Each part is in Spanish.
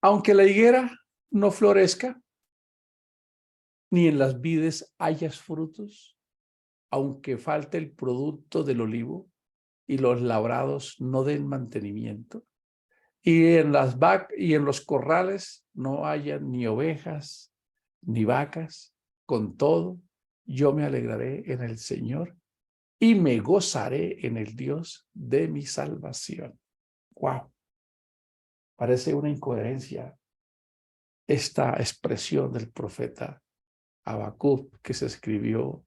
Aunque la higuera no florezca, ni en las vides hayas frutos, aunque falte el producto del olivo y los labrados no den mantenimiento, y en los corrales no haya ni ovejas ni vacas, con todo yo me alegraré en el Señor y me gozaré en el Dios de mi salvación. ¡Wow! Parece una incoherencia esta expresión del profeta Habacuc que se escribió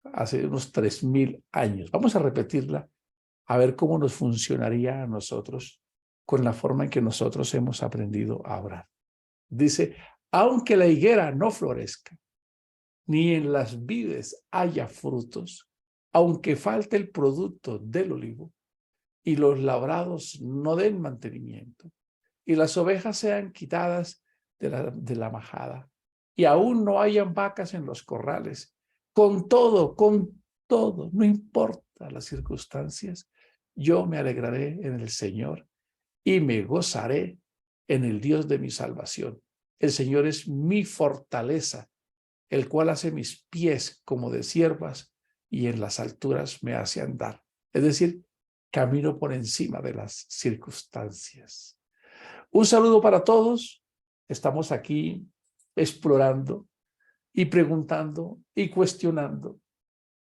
hace unos 3000 años. Vamos a repetirla a ver cómo nos funcionaría a nosotros con la forma en que nosotros hemos aprendido a orar. Dice, aunque la higuera no florezca, ni en las vides haya frutos, aunque falte el producto del olivo, y los labrados no den mantenimiento, y las ovejas sean quitadas de la majada, y aún no hayan vacas en los corrales, con todo, no importa las circunstancias, yo me alegraré en el Señor y me gozaré en el Dios de mi salvación. El Señor es mi fortaleza, el cual hace mis pies como de ciervas y en las alturas me hace andar. Es decir, camino por encima de las circunstancias. Un saludo para todos. Estamos aquí explorando y preguntando y cuestionando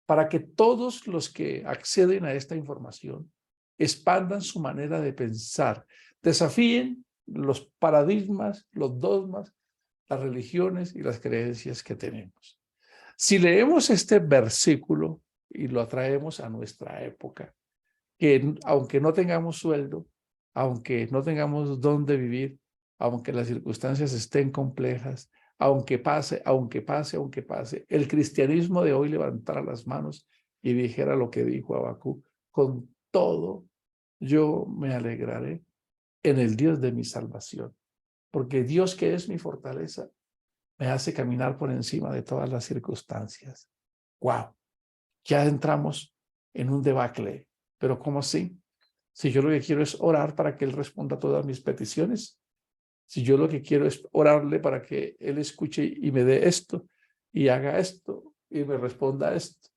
para que todos los que acceden a esta información expandan su manera de pensar, desafíen los paradigmas, los dogmas, las religiones y las creencias que tenemos. Si leemos este versículo y lo atraemos a nuestra época, que aunque no tengamos sueldo, aunque no tengamos dónde vivir, aunque las circunstancias estén complejas, aunque pase, el cristianismo de hoy levantara las manos y dijera lo que dijo Habacuc, con todo yo me alegraré en el Dios de mi salvación, porque Dios, que es mi fortaleza, me hace caminar por encima de todas las circunstancias. ¡Wow! Ya entramos en un debacle, pero ¿cómo así? Si yo lo que quiero es orar para que Él responda a todas mis peticiones, si yo lo que quiero es orarle para que Él escuche y me dé esto, y haga esto, y me responda esto.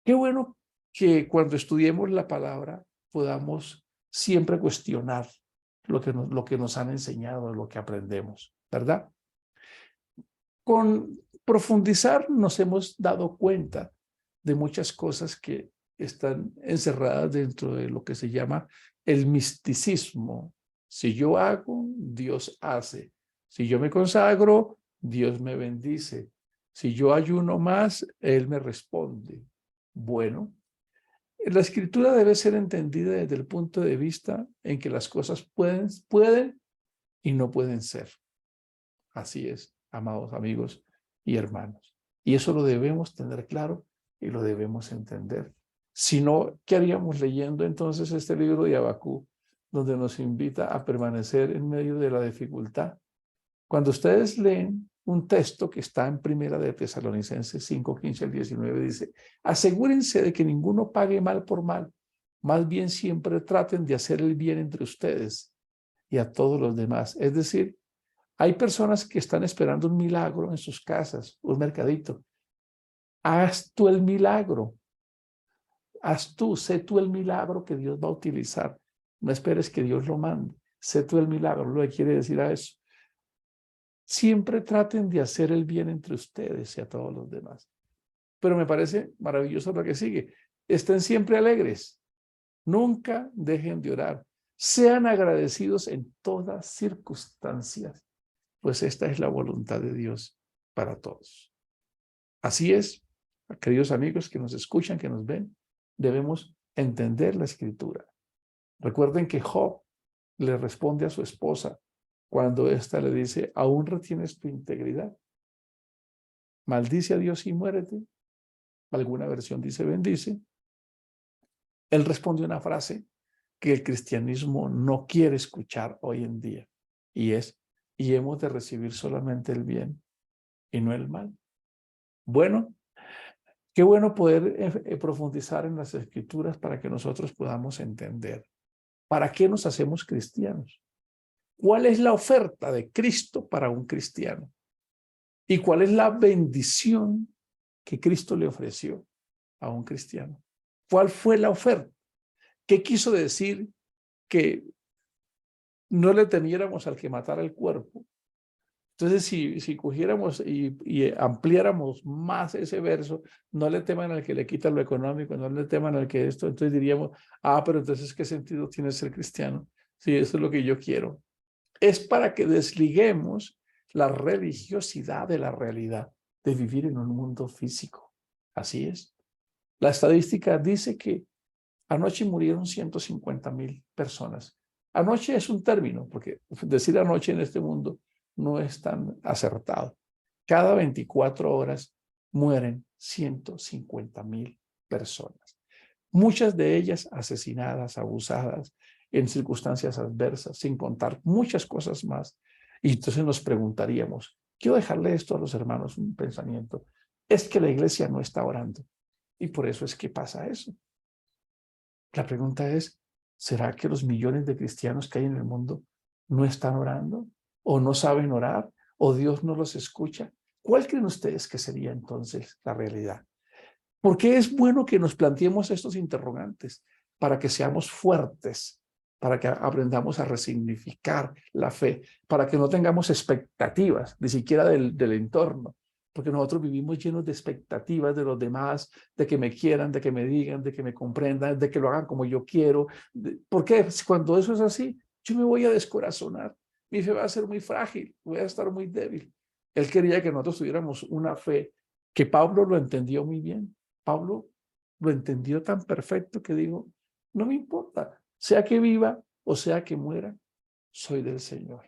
Qué bueno que cuando estudiemos la palabra podamos siempre cuestionar lo que nos han enseñado, lo que aprendemos, ¿verdad? Con profundizar nos hemos dado cuenta de muchas cosas que están encerradas dentro de lo que se llama el misticismo. Si yo hago, Dios hace. Si yo me consagro, Dios me bendice. Si yo ayuno más, Él me responde. Bueno, la escritura debe ser entendida desde el punto de vista en que las cosas pueden y no pueden ser. Así es, amados amigos y hermanos. Y eso lo debemos tener claro y lo debemos entender. Si no, ¿qué haríamos leyendo entonces este libro de Habacuc, donde nos invita a permanecer en medio de la dificultad? Cuando ustedes leen un texto que está en Primera de Tesalonicenses 5, 15 al 19, dice, asegúrense de que ninguno pague mal por mal, más bien siempre traten de hacer el bien entre ustedes y a todos los demás. Es decir, hay personas que están esperando un milagro en sus casas, un mercadito. Haz tú el milagro. Sé tú el milagro que Dios va a utilizar. No esperes que Dios lo mande. Sé tú el milagro, lo que quiere decir a eso. Siempre traten de hacer el bien entre ustedes y a todos los demás. Pero me parece maravilloso lo que sigue. Estén siempre alegres. Nunca dejen de orar. Sean agradecidos en todas circunstancias, pues esta es la voluntad de Dios para todos. Así es, queridos amigos que nos escuchan, que nos ven, debemos entender la escritura. Recuerden que Job le responde a su esposa cuando ésta le dice, ¿aún retienes tu integridad? Maldice a Dios y muérete. Alguna versión dice bendice. Él responde una frase que el cristianismo no quiere escuchar hoy en día, y es, y hemos de recibir solamente el bien y no el mal. Bueno, qué bueno poder profundizar en las escrituras para que nosotros podamos entender para qué nos hacemos cristianos. ¿Cuál es la oferta de Cristo para un cristiano? ¿Y cuál es la bendición que Cristo le ofreció a un cristiano? ¿Cuál fue la oferta? ¿Qué quiso decir que no le temiéramos al que matara el cuerpo? Entonces, si cogiéramos y ampliáramos más ese verso, no le teman al que le quita lo económico, no le teman al que esto, entonces diríamos, pero entonces, ¿qué sentido tiene ser cristiano? Sí, eso es lo que yo quiero. Es para que desliguemos la religiosidad de la realidad de vivir en un mundo físico. Así es. La estadística dice que anoche murieron 150,000 personas. Anoche es un término, porque decir anoche en este mundo no es tan acertado. Cada 24 horas mueren 150,000 personas. Muchas de ellas asesinadas, abusadas, en circunstancias adversas, sin contar muchas cosas más. Y entonces nos preguntaríamos, quiero dejarle esto a los hermanos, un pensamiento, es que la iglesia no está orando. Y por eso es que pasa eso. La pregunta es, ¿será que los millones de cristianos que hay en el mundo no están orando? ¿O no saben orar? ¿O Dios no los escucha? ¿Cuál creen ustedes que sería entonces la realidad? Porque es bueno que nos planteemos estos interrogantes para que seamos fuertes, para que aprendamos a resignificar la fe, para que no tengamos expectativas, ni siquiera del entorno, porque nosotros vivimos llenos de expectativas de los demás, de que me quieran, de que me digan, de que me comprendan, de que lo hagan como yo quiero. Porque cuando eso es así, yo me voy a descorazonar, mi fe va a ser muy frágil, voy a estar muy débil. Él quería que nosotros tuviéramos una fe que Pablo lo entendió muy bien. Pablo lo entendió tan perfecto que dijo, no me importa, sea que viva o sea que muera, soy del Señor.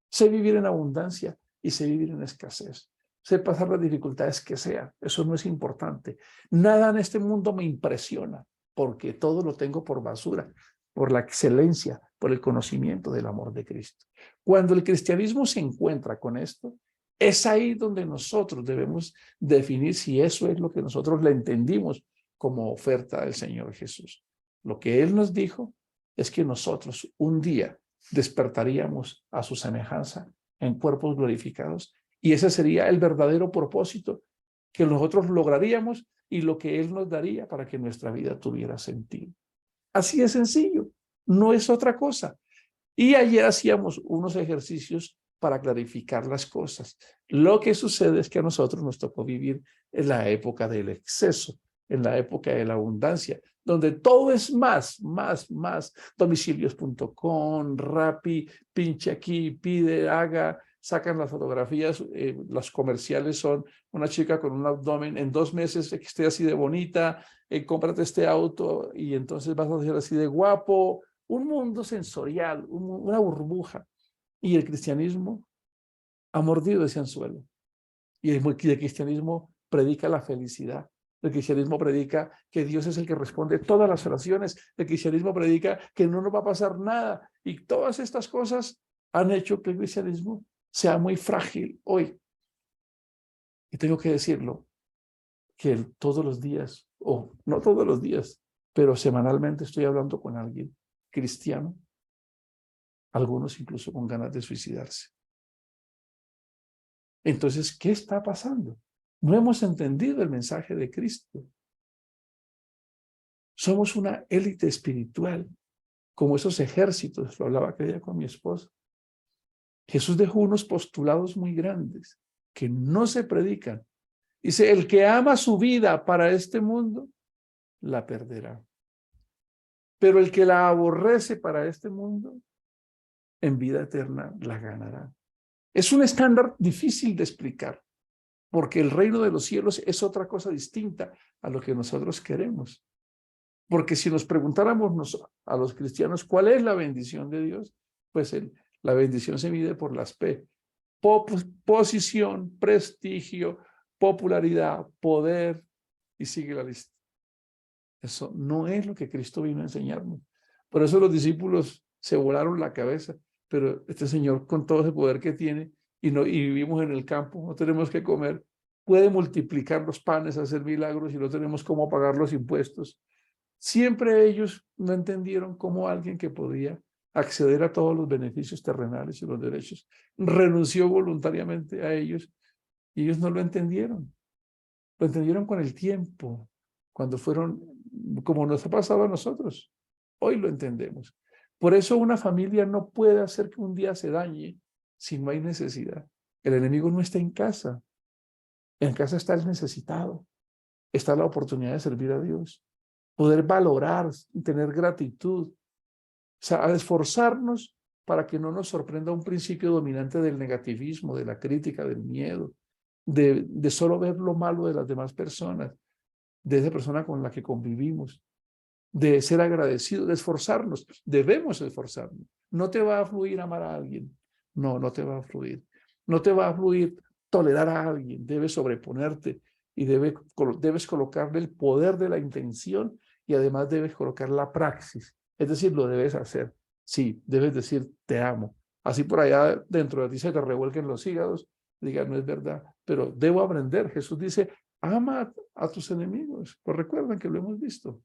Sé vivir en abundancia y sé vivir en escasez. Sé pasar las dificultades que sea, eso no es importante. Nada en este mundo me impresiona, porque todo lo tengo por basura, por la excelencia, por el conocimiento del amor de Cristo. Cuando el cristianismo se encuentra con esto, es ahí donde nosotros debemos definir si eso es lo que nosotros le entendimos como oferta del Señor Jesús. Lo que Él nos dijo es que nosotros un día despertaríamos a su semejanza en cuerpos glorificados y ese sería el verdadero propósito que nosotros lograríamos y lo que Él nos daría para que nuestra vida tuviera sentido. Así de sencillo, no es otra cosa. Y ayer hacíamos unos ejercicios para clarificar las cosas. Lo que sucede es que a nosotros nos tocó vivir en la época del exceso, en la época de la abundancia, donde todo es más. Domicilios.com, Rappi, pinche aquí, pide, haga, sacan las fotografías, las comerciales son una chica con un abdomen, en 2 meses que esté así de bonita, cómprate este auto y entonces vas a ser así de guapo. Un mundo sensorial, una burbuja. Y el cristianismo ha mordido ese anzuelo. Y el cristianismo predica la felicidad. El cristianismo predica que Dios es el que responde todas las oraciones. El cristianismo predica que no nos va a pasar nada. Y todas estas cosas han hecho que el cristianismo sea muy frágil hoy. Y tengo que decirlo, que todos los días, o no todos los días, pero semanalmente estoy hablando con alguien cristiano, algunos incluso con ganas de suicidarse. Entonces, ¿qué está pasando? No hemos entendido el mensaje de Cristo. Somos una élite espiritual, como esos ejércitos, lo hablaba aquel día con mi esposa. Jesús dejó unos postulados muy grandes que no se predican. Dice, el que ama su vida para este mundo, la perderá. Pero el que la aborrece para este mundo, en vida eterna la ganará. Es un estándar difícil de explicar, porque el reino de los cielos es otra cosa distinta a lo que nosotros queremos. Porque si nos preguntáramos a los cristianos cuál es la bendición de Dios, pues la bendición se mide por las P. Posición, prestigio, popularidad, poder, y sigue la lista. Eso no es lo que Cristo vino a enseñarnos. Por eso los discípulos se volaron la cabeza, pero este Señor con todo ese poder que tiene y vivimos en el campo, no tenemos que comer, puede multiplicar los panes, hacer milagros y no tenemos cómo pagar los impuestos. Siempre ellos no entendieron cómo alguien que podía acceder a todos los beneficios terrenales y los derechos. Renunció voluntariamente a ellos y ellos no lo entendieron. Lo entendieron con el tiempo, cuando fueron, como nos ha pasado a nosotros. Hoy lo entendemos. Por eso una familia no puede hacer que un día se dañe si no hay necesidad. El enemigo no está en casa. En casa está el necesitado. Está la oportunidad de servir a Dios. Poder valorar, tener gratitud. O sea, a esforzarnos para que no nos sorprenda un principio dominante del negativismo, de la crítica, del miedo, de solo ver lo malo de las demás personas, de esa persona con la que convivimos, de ser agradecidos, de esforzarnos. Debemos esforzarnos. No te va a fluir amar a alguien. No, no te va a fluir. No te va a fluir tolerar a alguien. Debes sobreponerte y debes colocarle el poder de la intención y además debes colocar la praxis. Es decir, lo debes hacer. Sí, debes decir te amo. Así por allá dentro de ti se te revuelquen los hígados, diga no es verdad, pero debo aprender. Jesús dice, ama a tus enemigos. Pues recuerden que lo hemos visto.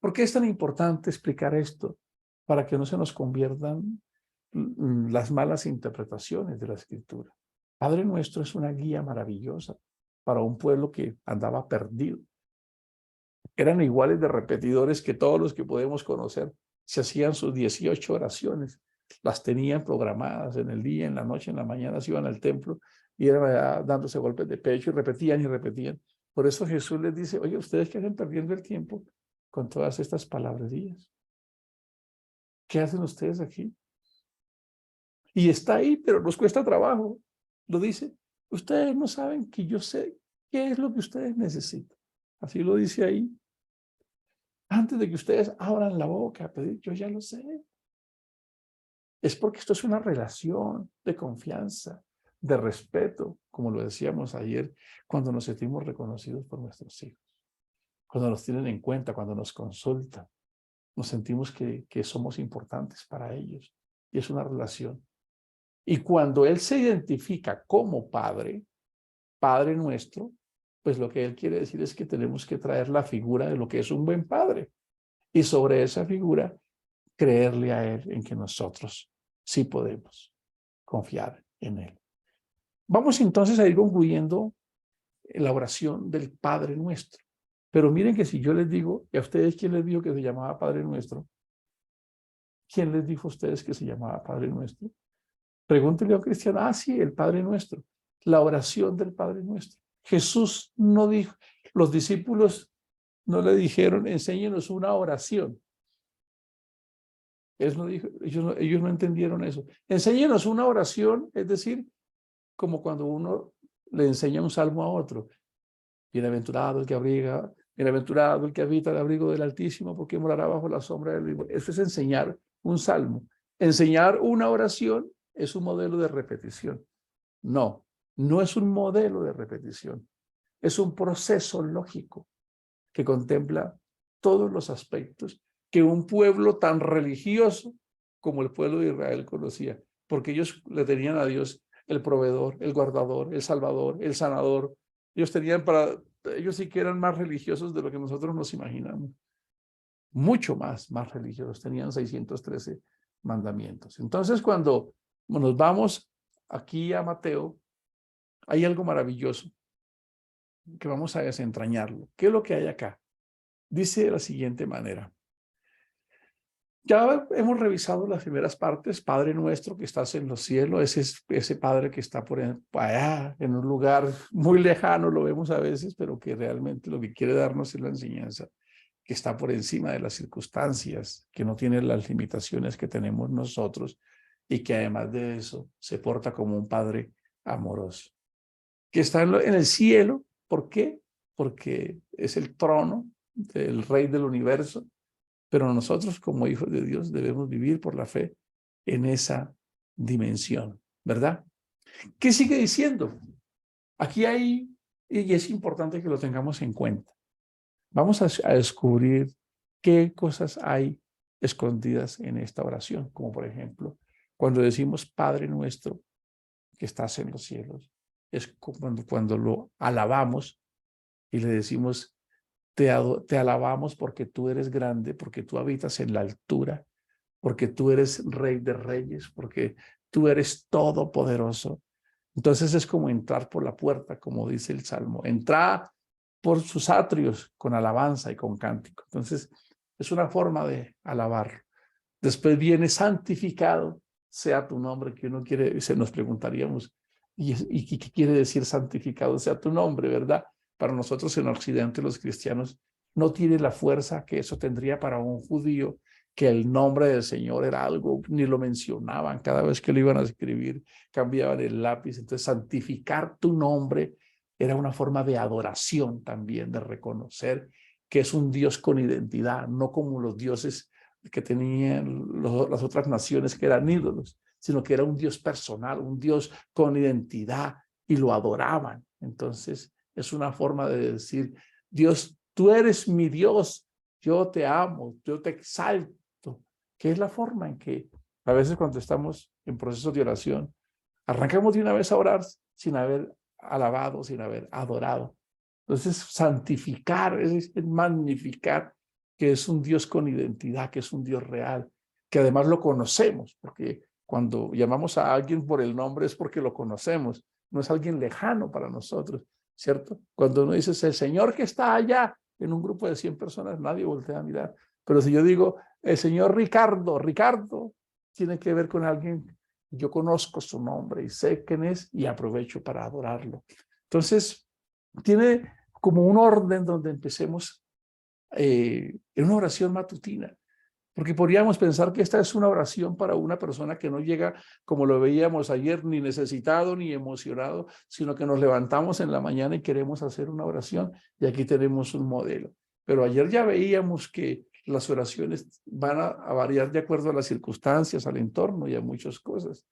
¿Por qué es tan importante explicar esto? Para que no se nos conviertan las malas interpretaciones de la Escritura. Padre Nuestro es una guía maravillosa para un pueblo que andaba perdido. Eran iguales de repetidores que todos los que podemos conocer. Se hacían sus 18 oraciones, las tenían programadas en el día, en la noche, en la mañana, se iban al templo y eran dándose golpes de pecho y repetían y repetían. Por eso Jesús les dice, oye, ustedes que hacen perdiendo el tiempo con todas estas palabrerías. ¿Qué hacen ustedes aquí? Y está ahí, pero nos cuesta trabajo. Lo dice, ustedes no saben que yo sé qué es lo que ustedes necesitan. Así lo dice ahí. Antes de que ustedes abran la boca a pedir, yo ya lo sé. Es porque esto es una relación de confianza, de respeto, como lo decíamos ayer, cuando nos sentimos reconocidos por nuestros hijos, cuando nos tienen en cuenta, cuando nos consultan, nos sentimos que somos importantes para ellos. Y es una relación. Y cuando Él se identifica como Padre, Padre nuestro, pues lo que Él quiere decir es que tenemos que traer la figura de lo que es un buen Padre. Y sobre esa figura, creerle a Él en que nosotros sí podemos confiar en Él. Vamos entonces a ir concluyendo la oración del Padre Nuestro. Pero miren que si yo les digo, ¿y a ustedes quién les dijo que se llamaba Padre Nuestro? ¿Quién les dijo a ustedes que se llamaba Padre Nuestro? Pregúntenle a un cristiano, sí, el Padre Nuestro, la oración del Padre Nuestro. Jesús no dijo, los discípulos no le dijeron, enséñenos una oración. Él no dijo, ellos no entendieron eso. Enséñenos una oración, es decir, como cuando uno le enseña un salmo a otro. Bienaventurado el que abriga, bienaventurado el que habita el abrigo del Altísimo, porque morará bajo la sombra del mismo. Eso es enseñar un salmo. Enseñar una oración es un modelo de repetición. No, no es un modelo de repetición. Es un proceso lógico que contempla todos los aspectos que un pueblo tan religioso como el pueblo de Israel conocía, porque ellos le tenían a Dios el proveedor, el guardador, el salvador, el sanador. Ellos sí que eran más religiosos de lo que nosotros nos imaginamos. Mucho más religiosos. Tenían 613 mandamientos. Entonces, cuando nos vamos aquí a Mateo, hay algo maravilloso que vamos a desentrañarlo. ¿Qué es lo que hay acá? Dice de la siguiente manera. Ya hemos revisado las primeras partes. Padre nuestro que estás en los cielos, ese Padre que está por allá, en un lugar muy lejano, lo vemos a veces, pero que realmente lo que quiere darnos es la enseñanza, que está por encima de las circunstancias, que no tiene las limitaciones que tenemos nosotros y que además de eso se porta como un Padre amoroso. Que está en el cielo. ¿Por qué? Porque es el trono del Rey del universo. Pero nosotros como hijos de Dios debemos vivir por la fe en esa dimensión, ¿verdad? ¿Qué sigue diciendo? Aquí hay, y es importante que lo tengamos en cuenta. Vamos a descubrir qué cosas hay escondidas en esta oración, como por ejemplo, cuando decimos Padre nuestro que estás en los cielos, es cuando lo alabamos y le decimos, te alabamos porque tú eres grande, porque tú habitas en la altura, porque tú eres Rey de Reyes, porque tú eres todopoderoso. Entonces es como entrar por la puerta, como dice el Salmo. Entra por sus atrios con alabanza y con cántico. Entonces es una forma de alabar. Después viene santificado sea tu nombre, que uno quiere, nos preguntaríamos, ¿y qué quiere decir santificado sea tu nombre, verdad? Para nosotros en Occidente, los cristianos, no tiene la fuerza que eso tendría para un judío, que el nombre del Señor era algo, ni lo mencionaban cada vez que lo iban a escribir, cambiaban el lápiz. Entonces, santificar tu nombre era una forma de adoración también, de reconocer que es un Dios con identidad, no como los dioses que tenían las otras naciones que eran ídolos, sino que era un Dios personal, un Dios con identidad, y lo adoraban. Entonces, es una forma de decir, Dios, tú eres mi Dios, yo te amo, yo te exalto, que es la forma en que a veces cuando estamos en procesos de oración, arrancamos de una vez a orar sin haber alabado, sin haber adorado. Entonces, santificar es magnificar que es un Dios con identidad, que es un Dios real, que además lo conocemos, porque cuando llamamos a alguien por el nombre es porque lo conocemos, no es alguien lejano para nosotros, ¿cierto? Cuando uno dice, el Señor que está allá, en un grupo de 100 personas, nadie voltea a mirar. Pero si yo digo, el señor Ricardo, Ricardo tiene que ver con alguien, yo conozco su nombre y sé quién es y aprovecho para adorarlo. Entonces, tiene como un orden donde empecemos en una oración matutina, porque podríamos pensar que esta es una oración para una persona que no llega, como lo veíamos ayer, ni necesitado ni emocionado, sino que nos levantamos en la mañana y queremos hacer una oración, y aquí tenemos un modelo. Pero ayer ya veíamos que las oraciones van a variar de acuerdo a las circunstancias, al entorno y a muchas cosas.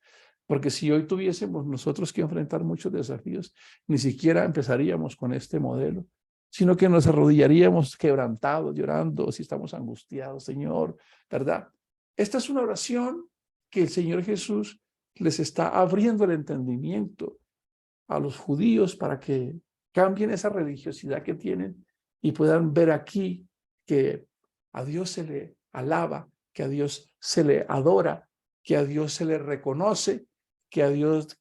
Porque si hoy tuviésemos nosotros que enfrentar muchos desafíos, ni siquiera empezaríamos con este modelo, sino que nos arrodillaríamos quebrantados, llorando, si estamos angustiados, Señor, ¿verdad? Esta es una oración que el Señor Jesús les está abriendo el entendimiento a los judíos para que cambien esa religiosidad que tienen y puedan ver aquí que a Dios se le alaba, que a Dios se le adora, que a Dios se le reconoce, que a Dios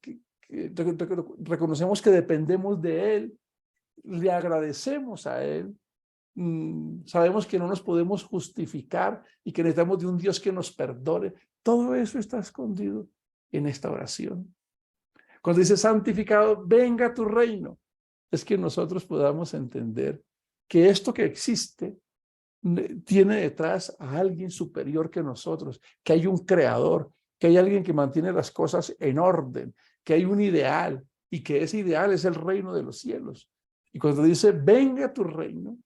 reconocemos que dependemos de Él, le agradecemos a Él, sabemos que no nos podemos justificar y que necesitamos de un Dios que nos perdone. Todo eso está escondido en esta oración. Cuando dice santificado, venga tu reino, es que nosotros podamos entender que esto que existe tiene detrás a alguien superior que nosotros, que hay un creador, que hay alguien que mantiene las cosas en orden, que hay un ideal y que ese ideal es el reino de los cielos. Y cuando dice venga tu reino,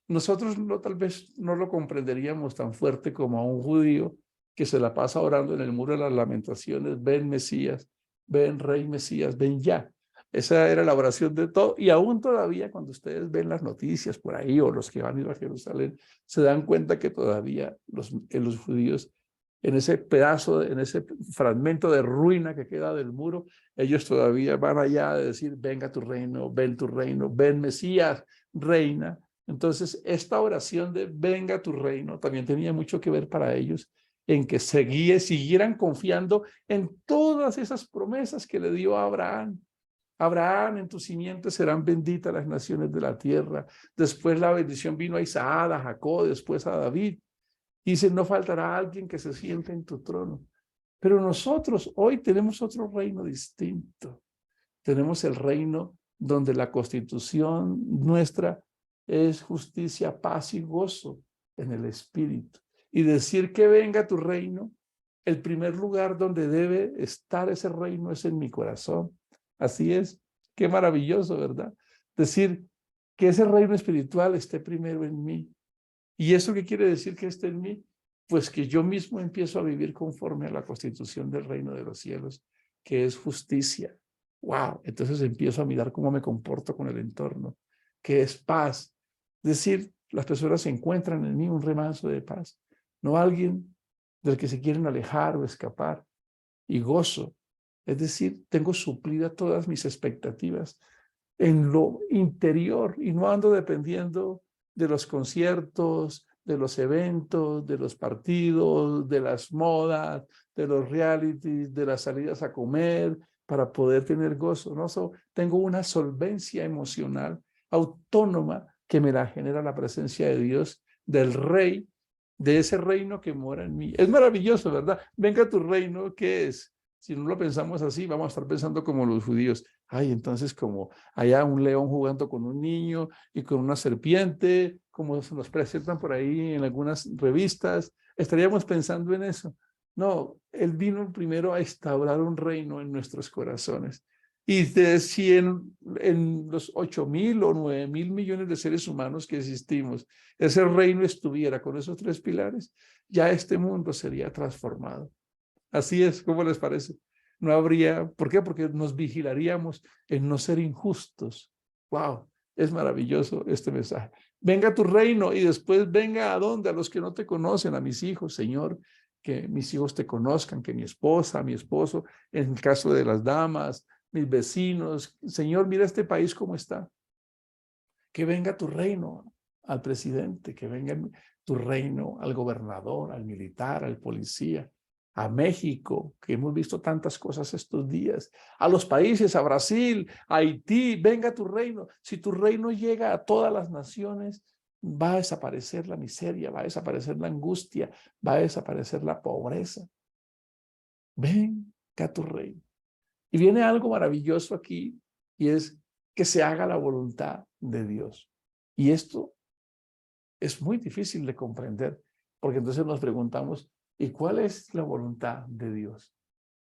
nosotros tal vez no lo comprenderíamos tan fuerte como a un judío que se la pasa orando en el muro de las lamentaciones, ven Mesías, ven Rey Mesías, ven ya. Esa era la oración de todo, y aún todavía cuando ustedes ven las noticias por ahí o los que van a ir a Jerusalén, se dan cuenta que todavía los judíos, en ese pedazo, en ese fragmento de ruina que queda del muro, ellos todavía van allá de decir, venga tu reino, ven Mesías, reina. Entonces, esta oración de venga tu reino también tenía mucho que ver para ellos en que siguieran confiando en todas esas promesas que le dio a Abraham. Abraham, en tus simientes serán benditas las naciones de la tierra. Después la bendición vino a Isaac, a Jacob, después a David. Y dice, no faltará alguien que se siente en tu trono. Pero nosotros hoy tenemos otro reino distinto. Tenemos el reino donde la constitución nuestra es justicia, paz y gozo en el Espíritu. Y decir que venga tu reino, el primer lugar donde debe estar ese reino es en mi corazón. Así es, qué maravilloso, ¿verdad? Decir que ese reino espiritual esté primero en mí. ¿Y eso qué quiere decir que esté en mí? Pues que yo mismo empiezo a vivir conforme a la constitución del reino de los cielos, que es justicia. ¡Wow! Entonces empiezo a mirar cómo me comporto con el entorno, que es paz. Es decir, las personas encuentran en mí un remanso de paz, no alguien del que se quieren alejar o escapar. Y gozo, es decir, tengo suplidas todas mis expectativas en lo interior y no ando dependiendo de los conciertos, de los eventos, de los partidos, de las modas, de los realities, de las salidas a comer, para poder tener gozo, ¿no? Tengo una solvencia emocional autónoma que me la genera la presencia de Dios, del Rey, de ese reino que mora en mí. Es maravilloso, ¿verdad? Venga tu reino, ¿qué es? Si no lo pensamos así, vamos a estar pensando como los judíos. Ay, entonces como allá un león jugando con un niño y con una serpiente, como se nos presentan por ahí en algunas revistas, estaríamos pensando en eso. No, Él vino primero a instaurar un reino en nuestros corazones. Y si en los 8.000 o 9.000 millones de seres humanos que existimos, ese reino estuviera con esos tres pilares, ya este mundo sería transformado. Así es, ¿cómo les parece? No habría, ¿por qué? Porque nos vigilaríamos en no ser injustos. ¡Wow! Es maravilloso este mensaje. Venga tu reino y después venga a dónde, a los que no te conocen, a mis hijos, Señor, que mis hijos te conozcan, que mi esposa, mi esposo, en el caso de las damas, mis vecinos, Señor, mira este país cómo está. Que venga tu reino al presidente, que venga tu reino al gobernador, al militar, al policía, a México, que hemos visto tantas cosas estos días, a los países, a Brasil, a Haití, venga tu reino. Si tu reino llega a todas las naciones, va a desaparecer la miseria, va a desaparecer la angustia, va a desaparecer la pobreza. Venga tu reino. Y viene algo maravilloso aquí, y es que se haga la voluntad de Dios. Y esto es muy difícil de comprender, porque entonces nos preguntamos, ¿y cuál es la voluntad de Dios?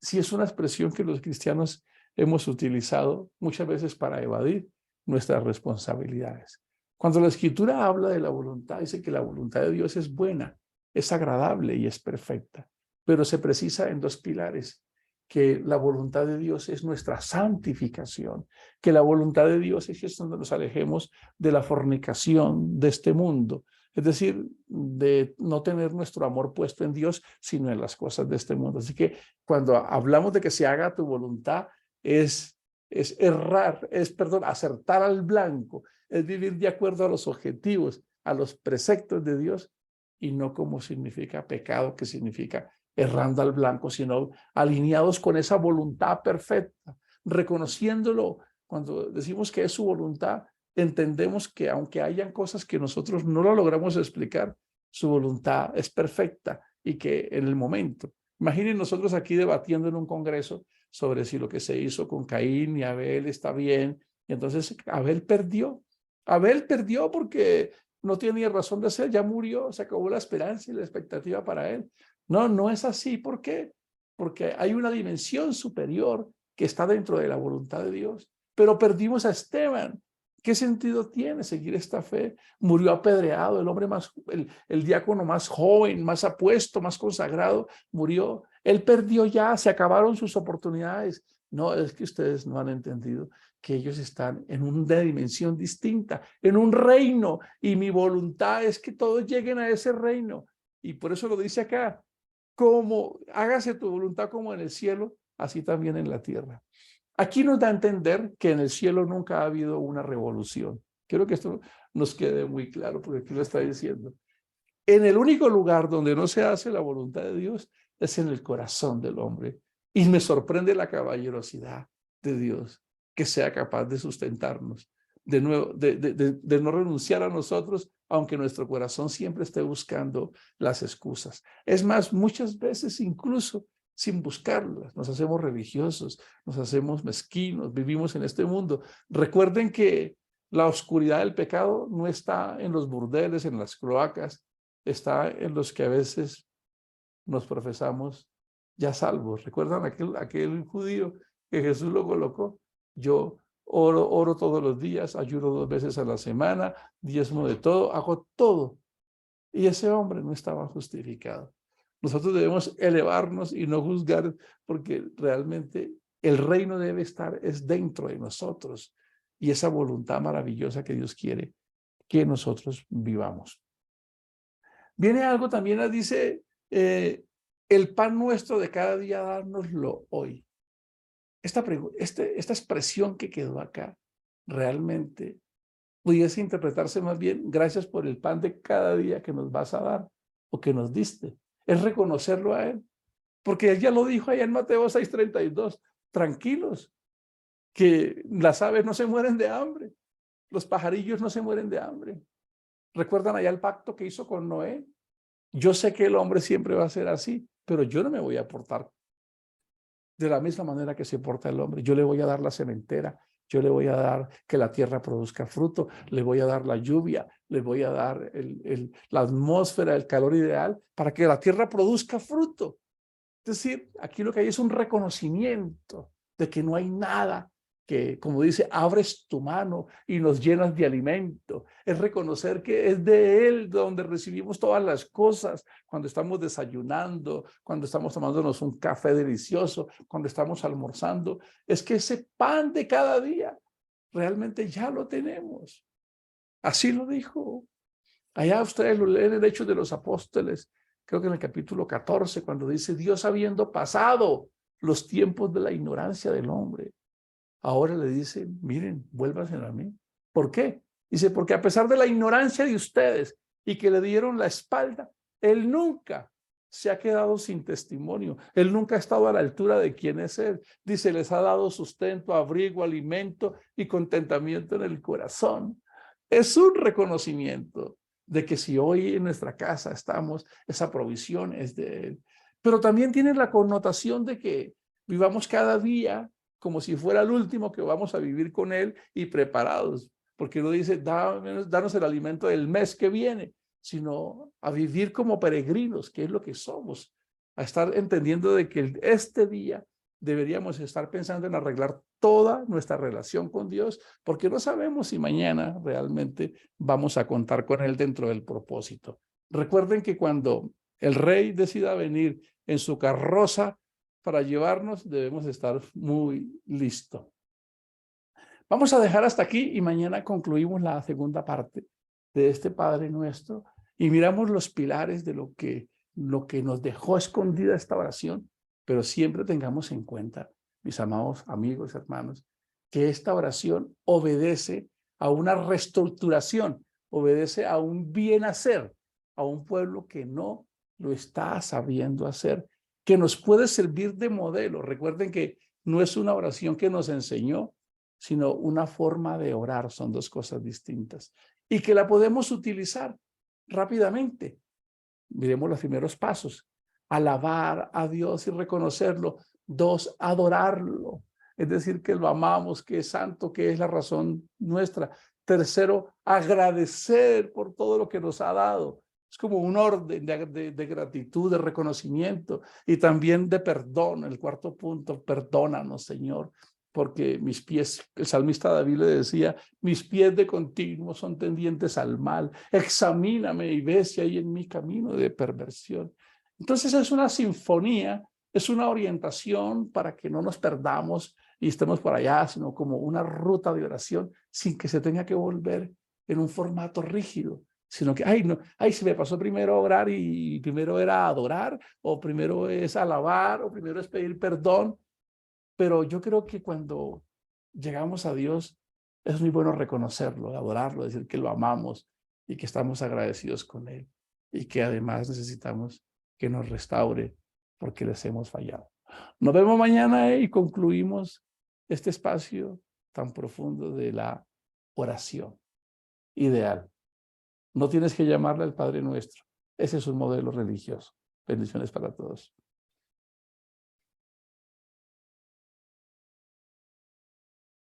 Si es una expresión que los cristianos hemos utilizado muchas veces para evadir nuestras responsabilidades. Cuando la Escritura habla de la voluntad, dice que la voluntad de Dios es buena, es agradable y es perfecta, pero se precisa en dos pilares: que la voluntad de Dios es nuestra santificación, que la voluntad de Dios es donde nos alejemos de la fornicación de este mundo, es decir, de no tener nuestro amor puesto en Dios, sino en las cosas de este mundo. Así que cuando hablamos de que se haga tu voluntad, es acertar al blanco, es vivir de acuerdo a los objetivos, a los preceptos de Dios, y no como significa pecado, que significa errando al blanco, sino alineados con esa voluntad perfecta, reconociéndolo. Cuando decimos que es su voluntad, entendemos que aunque hayan cosas que nosotros no lo logramos explicar, su voluntad es perfecta y que en el momento. Imaginen nosotros aquí debatiendo en un congreso sobre si lo que se hizo con Caín y Abel está bien. Y entonces Abel perdió. Abel perdió porque no tenía razón de ser, ya murió, se acabó la esperanza y la expectativa para él. No, no es así. ¿Por qué? Porque hay una dimensión superior que está dentro de la voluntad de Dios. Pero perdimos a Esteban. ¿Qué sentido tiene seguir esta fe? Murió apedreado, el hombre más, el diácono más joven, más apuesto, más consagrado, murió. Él perdió ya, se acabaron sus oportunidades. No, es que ustedes no han entendido que ellos están en una dimensión distinta, en un reino, y mi voluntad es que todos lleguen a ese reino. Y por eso lo dice acá, como hágase tu voluntad como en el cielo, así también en la tierra. Aquí nos da a entender que en el cielo nunca ha habido una revolución. Quiero que esto nos quede muy claro, porque aquí lo está diciendo. En el único lugar donde no se hace la voluntad de Dios es en el corazón del hombre. Y me sorprende la caballerosidad de Dios, que sea capaz de sustentarnos, de no renunciar a nosotros, aunque nuestro corazón siempre esté buscando las excusas. Es más, muchas veces incluso sin buscarlas, nos hacemos religiosos, nos hacemos mezquinos, vivimos en este mundo. Recuerden que la oscuridad del pecado no está en los burdeles, en las cloacas, está en los que a veces nos profesamos ya salvos. ¿Recuerdan aquel judío que Jesús lo colocó? Yo oro todos los días, ayuno 2 veces a la semana, diezmo de todo, hago todo. Y ese hombre no estaba justificado. Nosotros debemos elevarnos y no juzgar, porque realmente el reino debe estar es dentro de nosotros, y esa voluntad maravillosa que Dios quiere que nosotros vivamos. Viene algo también, nos dice, el pan nuestro de cada día, dárnoslo hoy. Esta expresión que quedó acá realmente pudiese interpretarse más bien, gracias por el pan de cada día que nos vas a dar o que nos diste. Es reconocerlo a Él. Porque Él ya lo dijo allá en Mateo 6:32, tranquilos, que las aves no se mueren de hambre, los pajarillos no se mueren de hambre. ¿Recuerdan allá el pacto que hizo con Noé? Yo sé que el hombre siempre va a ser así, pero yo no me voy a portar de la misma manera que se porta el hombre. Yo le voy a dar la sementera, yo le voy a dar que la tierra produzca fruto, le voy a dar la lluvia, le voy a dar la atmósfera, el calor ideal para que la tierra produzca fruto. Es decir, aquí lo que hay es un reconocimiento de que no hay nada que, como dice, abres tu mano y nos llenas de alimento. Es reconocer que es de Él donde recibimos todas las cosas, cuando estamos desayunando, cuando estamos tomándonos un café delicioso, cuando estamos almorzando. Es que ese pan de cada día realmente ya lo tenemos. Así lo dijo. Allá ustedes lo leen en Hechos de los Apóstoles, creo que en el capítulo 14, cuando dice, Dios habiendo pasado los tiempos de la ignorancia del hombre, ahora le dice, miren, vuélvanse a mí. ¿Por qué? Dice, porque a pesar de la ignorancia de ustedes y que le dieron la espalda, Él nunca se ha quedado sin testimonio. Él nunca ha estado a la altura de quién es Él. Dice, les ha dado sustento, abrigo, alimento y contentamiento en el corazón. Es un reconocimiento de que si hoy en nuestra casa estamos, esa provisión es de Él. Pero también tiene la connotación de que vivamos cada día como si fuera el último, que vamos a vivir con Él y preparados. Porque no dice, danos el alimento del mes que viene, sino a vivir como peregrinos, que es lo que somos. A estar entendiendo de que este día deberíamos estar pensando en arreglar toda nuestra relación con Dios, porque no sabemos si mañana realmente vamos a contar con Él dentro del propósito. Recuerden que cuando el rey decida venir en su carroza para llevarnos, debemos estar muy listos. Vamos a dejar hasta aquí y mañana concluimos la segunda parte de este Padre Nuestro y miramos los pilares de lo que nos dejó escondida esta oración, pero siempre tengamos en cuenta, mis amados amigos, hermanos, que esta oración obedece a una reestructuración, obedece a un bien hacer, a un pueblo que no lo está sabiendo hacer, que nos puede servir de modelo. Recuerden que no es una oración que nos enseñó, sino una forma de orar, son dos cosas distintas, y que la podemos utilizar rápidamente. Miremos los primeros pasos: alabar a Dios y reconocerlo. 2, adorarlo, es decir, que lo amamos, que es santo, que es la razón nuestra. 3, agradecer por todo lo que nos ha dado. Es como un orden de gratitud, de reconocimiento y también de perdón. El 4 punto, perdónanos, Señor, porque mis pies, el salmista David le decía, mis pies de continuo son tendientes al mal, examíname y ve si hay en mi camino de perversión. Entonces es una sinfonía, es una orientación para que no nos perdamos y estemos por allá, sino como una ruta de oración sin que se tenga que volver en un formato rígido, sino que, se me pasó primero orar y primero era adorar, o primero es alabar, o primero es pedir perdón. Pero yo creo que cuando llegamos a Dios es muy bueno reconocerlo, adorarlo, decir que lo amamos y que estamos agradecidos con Él y que además necesitamos que nos restaure porque les hemos fallado. Nos vemos mañana y concluimos este espacio tan profundo de la oración ideal. No tienes que llamarle al Padre Nuestro. Ese es un modelo religioso. Bendiciones para todos.